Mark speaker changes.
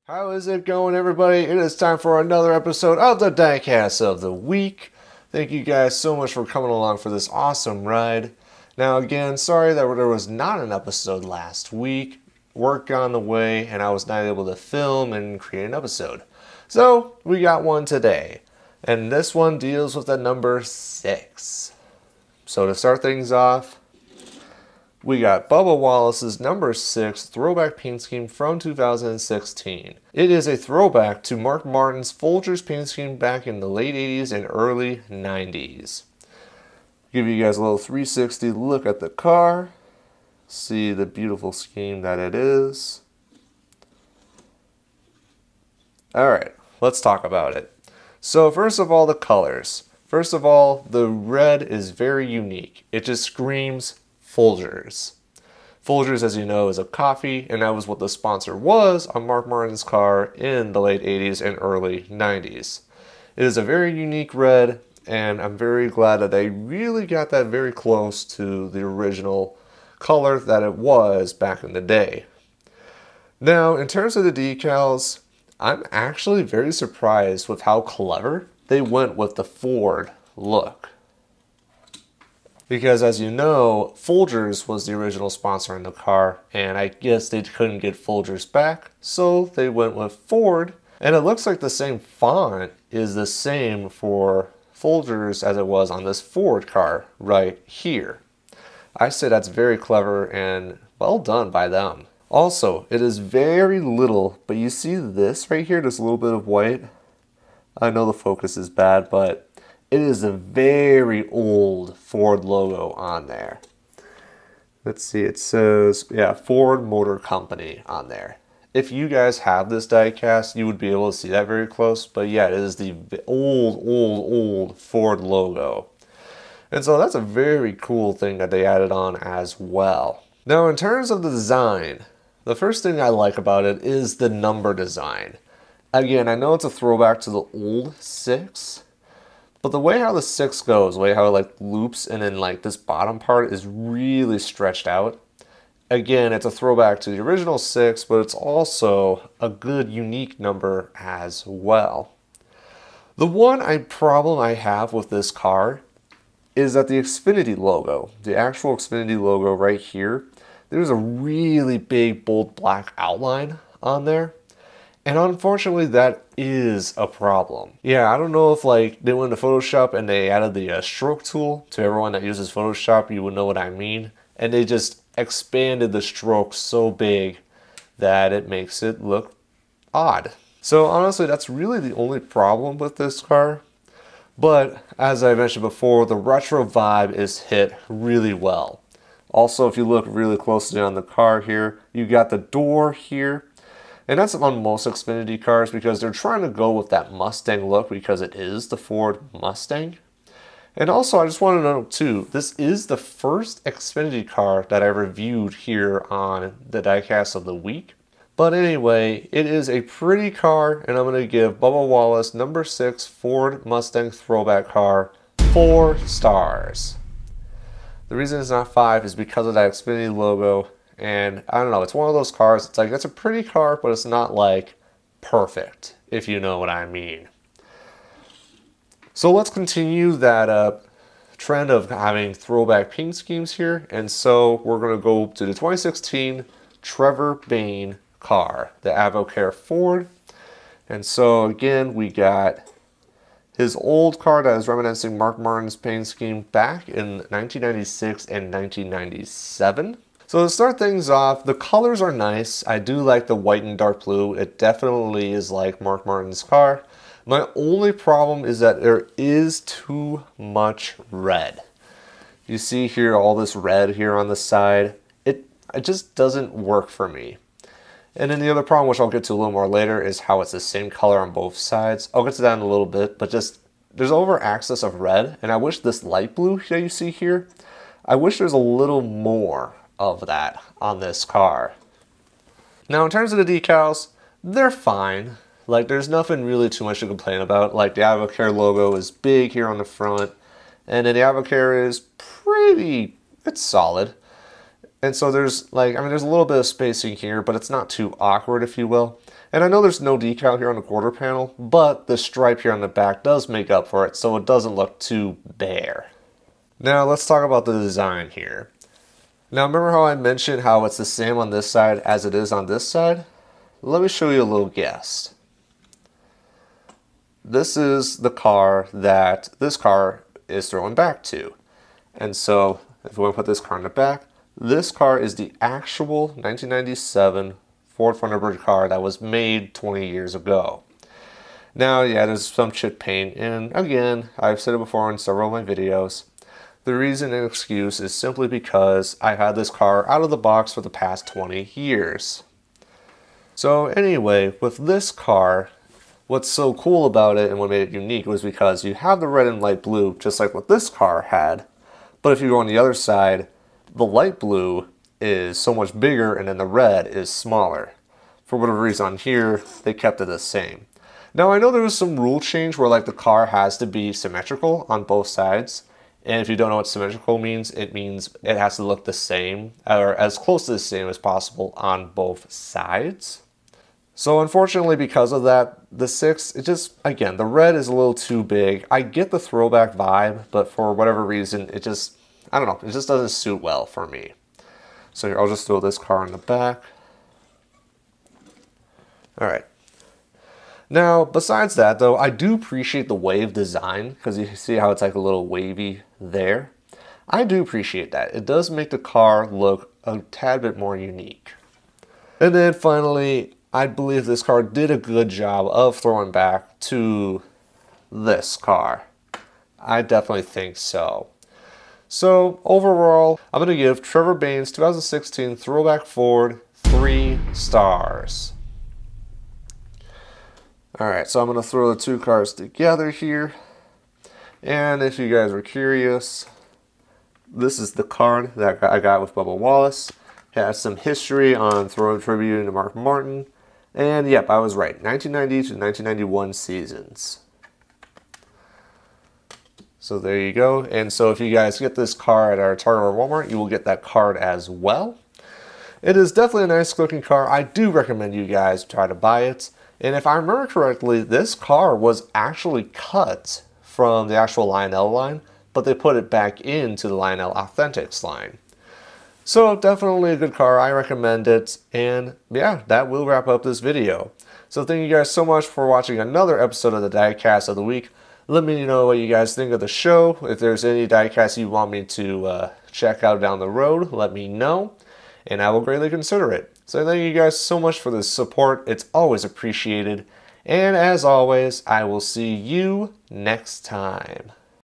Speaker 1: How is it going, everybody? It is time for another episode of the Diecast of the Week. Thank you guys so much for coming along for this awesome ride. Now, again, sorry that there was not an episode last week. Work got on the way, and I was not able to film and create an episode. So, we got one today. And this one deals with the number 6. So, to start things off, we got Bubba Wallace's number 6 throwback paint scheme from 2016. It is a throwback to Mark Martin's Folgers paint scheme back in the late 80s and early 90s. Give you guys a little 360 look at the car. See the beautiful scheme that it is. Alright, let's talk about it. So first of all, the colors. First of all, the red is very unique. It just screams Folgers. Folgers, as you know, is a coffee, and that was what the sponsor was on Mark Martin's car in the late 80s and early 90s. It is a very unique red, and I'm very glad that they really got that very close to the original color that it was back in the day. Now, in terms of the decals, I'm actually very surprised with how clever they went with the Ford look. Because as you know, Folgers was the original sponsor in the car, and I guess they couldn't get Folgers back, so they went with Ford. And it looks like the same font is the same for Folgers as it was on this Ford car right here. I say that's very clever and well done by them. Also, it is very little, but you see this right here, this little bit of white? I know the focus is bad, but it is a very old Ford logo on there. Let's see, it says, yeah, Ford Motor Company on there. If you guys have this diecast, you would be able to see that very close. But yeah, it is the old Ford logo. And so that's a very cool thing that they added on as well. Now, in terms of the design, the first thing I like about it is the number design. Again, I know it's a throwback to the old 6. But the way how the 6 goes, the way how it like loops and then like this bottom part is really stretched out. Again, it's a throwback to the original 6, but it's also a good unique number as well. The one problem I have with this car is that the Xfinity logo, the actual Xfinity logo right here, there's a really big bold black outline on there. And unfortunately, that is a problem. Yeah, I don't know if like they went to Photoshop and they added the stroke tool. To everyone that uses Photoshop, you would know what I mean. And they just expanded the stroke so big that it makes it look odd. So honestly, that's really the only problem with this car. But as I mentioned before, the retro vibe is hit really well. Also, if you look really closely on the car here, you got the door here. And that's on most Xfinity cars because they're trying to go with that Mustang look because it is the Ford Mustang. And also, I just want to note too, this is the first Xfinity car that I reviewed here on the Diecast of the Week. But anyway, it is a pretty car, and I'm going to give Bubba Wallace number 6 Ford Mustang throwback car 4 stars. The reason it's not 5 is because of that Xfinity logo. And I don't know, it's one of those cars, it's like, it's a pretty car, but it's not like perfect, if you know what I mean. So let's continue that trend of having throwback paint schemes here. And so we're going to go to the 2016 Trevor Bayne car, the Avocare Ford. And so again, we got his old car that is reminiscing Mark Martin's paint scheme back in 1996 and 1997. So to start things off, the colors are nice. I do like the white and dark blue. It definitely is like Mark Martin's car. My only problem is that there is too much red. You see here all this red here on the side. It just doesn't work for me. And then the other problem, which I'll get to a little more later, is how it's the same color on both sides. I'll get to that in a little bit, but just there's over access of red, and I wish this light blue that you see here, I wish there's a little more of that on this car. Now in terms of the decals, they're fine. Like there's nothing really too much to complain about. Like the Avocare logo is big here on the front, and then the Avocare is pretty, it's solid. And so there's there's a little bit of spacing here, but it's not too awkward, if you will. And I know there's no decal here on the quarter panel, but the stripe here on the back does make up for it, so it doesn't look too bare. Now let's talk about the design here. Now remember how I mentioned how it's the same on this side as it is on this side? Let me show you a little guess. This is the car that this car is throwing back to. And so if we want to put this car in the back, this car is the actual 1997 Ford Thunderbird car that was made 20 years ago. Now, yeah, there's some chip paint, and again, I've said it before in several of my videos. The reason and excuse is simply because I've had this car out of the box for the past 20 years. So anyway, with this car, what's so cool about it and what made it unique was because you have the red and light blue, just like what this car had. But if you go on the other side, the light blue is so much bigger and then the red is smaller. For whatever reason on here, they kept it the same. Now I know there was some rule change where the car has to be symmetrical on both sides. And if you don't know what symmetrical means, it means it has to look the same or as close to the same as possible on both sides. So unfortunately, because of that, the 6, again, the red is a little too big. I get the throwback vibe, but for whatever reason, I don't know, it just doesn't suit well for me. So here, I'll just throw this car in the back. All right. Now, besides that, though, I do appreciate the wave design, because you see how it's a little wavy there. I do appreciate that. It does make the car look a tad bit more unique. And then finally, I believe this car did a good job of throwing back to this car. I definitely think so. So overall, I'm going to give Trevor Bayne's 2016 Throwback Ford 3 stars. Alright, so I'm going to throw the two cars together here. And if you guys were curious, this is the card that I got with Bubba Wallace. It has some history on throwing tribute to Mark Martin. And yep, I was right. 1990 to 1991 seasons. So there you go. And so if you guys get this car at our Target or Walmart, you will get that card as well. It is definitely a nice looking car. I do recommend you guys try to buy it. And if I remember correctly, this car was actually cut from the actual Lionel line, but they put it back into the Lionel Authentics line. So definitely a good car. I recommend it. And yeah, that will wrap up this video. So thank you guys so much for watching another episode of the Diecast of the Week. Let me know what you guys think of the show. If there's any diecasts you want me to check out down the road, let me know, and I will greatly consider it. So thank you guys so much for the support. It's always appreciated. And as always, I will see you next time.